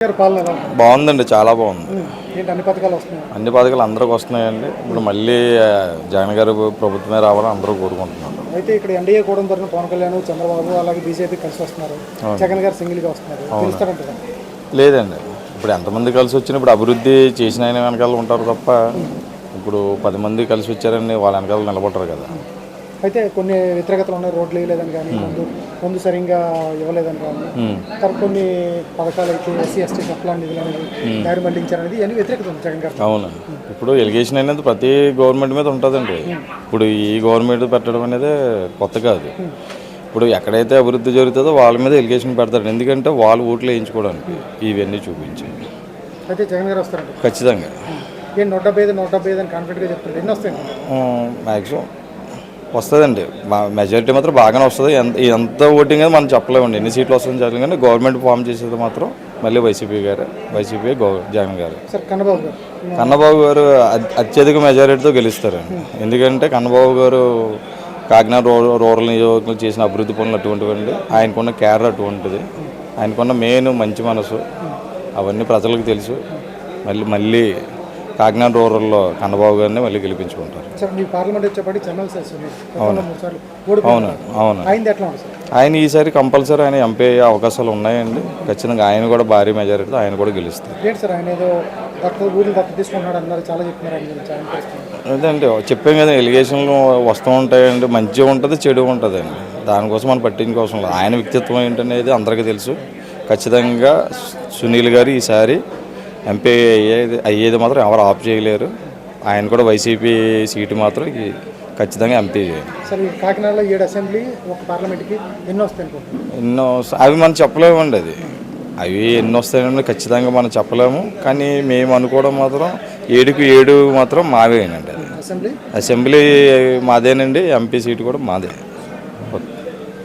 బాగుందండి, చాలా బాగుంది. అన్ని పథకాలు అందరికి వస్తున్నాయండి. ఇప్పుడు మళ్ళీ జగన్ గారు ప్రభుత్వమే రావాలని అందరూ కోరుకుంటున్నారు. అయితే ఇక్కడ ఎన్డీఏ కూడా తరఫున పవన్ కళ్యాణ్, చంద్రబాబు అలాగే బీజేపీ కలిసి వస్తున్నారు. జగన్ గారు సింగిల్ గా వస్తున్నారు. లేదండి, ఇప్పుడు ఎంతమంది కలిసి వచ్చినా ఇప్పుడు అభివృద్ధి చేసిన ఆయన వెనకాల ఉంటారు తప్ప ఇప్పుడు 10 మంది కలిసి వచ్చారని వాళ్ళ వెనకాల నిలబడరు కదా. అయితే కొన్ని వ్యతిరేకతలు ఉన్నాయి, రోడ్లు వేయలేదని కానీ ముందు సరిగ్గా ఇవ్వలేదని కానీ కొన్ని పథకాలు అయితే ఎస్సీ ఎస్టీ సప్లాన్ నిధులు అనేది దారి మళ్లించారనేది అన్ని వ్యతిరేకత ఉంది జగన్ గారు. అవును, ఇప్పుడు ఎలిగేషన్ అనేది ప్రతి గవర్నమెంట్ మీద ఉంటుందండి. ఇప్పుడు ఈ గవర్నమెంట్ పెట్టడం అనేది కొత్త కాదు. ఇప్పుడు ఎక్కడైతే అభివృద్ధి జరుగుతుందో వాళ్ళ మీద ఎలిగేషన్ పెడతారు, ఎందుకంటే వాళ్ళు ఓట్లు వేయించుకోవడానికి ఇవన్నీ చూపించి. అయితే జగన్ గారు వస్తారండి ఖచ్చితంగా. 175 అని కాన్ఫిడెంట్గా చెప్తారు. ఎన్ని వస్తాయి? మ్యాక్సిమం వస్తుందండి, మెజారిటీ మాత్రం బాగానే వస్తుంది. ఎంత ఓటింగ్ అని మనం చెప్పలేమండి, ఎన్ని సీట్లు వస్తుందని చెప్పలేము. కానీ గవర్నమెంట్ ఫామ్ చేసేది మాత్రం మళ్ళీ వైసీపీ జగన్ గారు. కన్నబాబు గారు అత్యధిక మెజారిటీతో గెలుస్తారండి. ఎందుకంటే కన్నబాబు గారు కాకినాడ రూరల్ నియోజకవర్గంలో చేసిన అభివృద్ధి పనులు అటువంటివండి. ఆయనకున్న కేర్ అటువంటిది, ఆయనకున్న మెయిన్ మంచి మనసు అవన్నీ ప్రజలకు తెలుసు. మళ్ళీ కాకినాడ రూరల్లో కన్నబాబు గారిని మళ్ళీ గెలిపించుకుంటారు. అవును, ఆయన ఈసారి కంపల్సరీ ఆయన ఎంపీ అయ్యే అవకాశాలు ఉన్నాయండి. ఖచ్చితంగా ఆయన కూడా భారీ మెజారిటీతో ఆయన కూడా గెలుస్తారు. అదండి చెప్పాం కదా, ఎలిగేషన్లు వస్తూ ఉంటాయండి, మంచిగా ఉంటుంది చెడు ఉంటుందండి. దానికోసం మనం పట్టించుకోసం లేదు. ఆయన వ్యక్తిత్వం ఏంటనేది అందరికీ తెలుసు. ఖచ్చితంగా సునీల్ గారు ఈసారి ఎంపీ అయ్యేది మాత్రం ఎవరు ఆఫ్ చేయలేరు. ఆయన కూడా వైసీపీ సీటు మాత్రం ఖచ్చితంగా ఎంపీ చేయాలి. కాకినాడలో 7 అసెంబ్లీ, ఒక పార్లమెంట్కి ఎన్నో అవి మనం చెప్పలేమండి. అవి ఎన్ని వస్తాయండి ఖచ్చితంగా మనం చెప్పలేము. కానీ మేము అనుకోవడం మాత్రం 7కి 7 మాత్రం మావేనండి. అది అసెంబ్లీ మాదేనండి, ఎంపీ సీటు కూడా మాదే.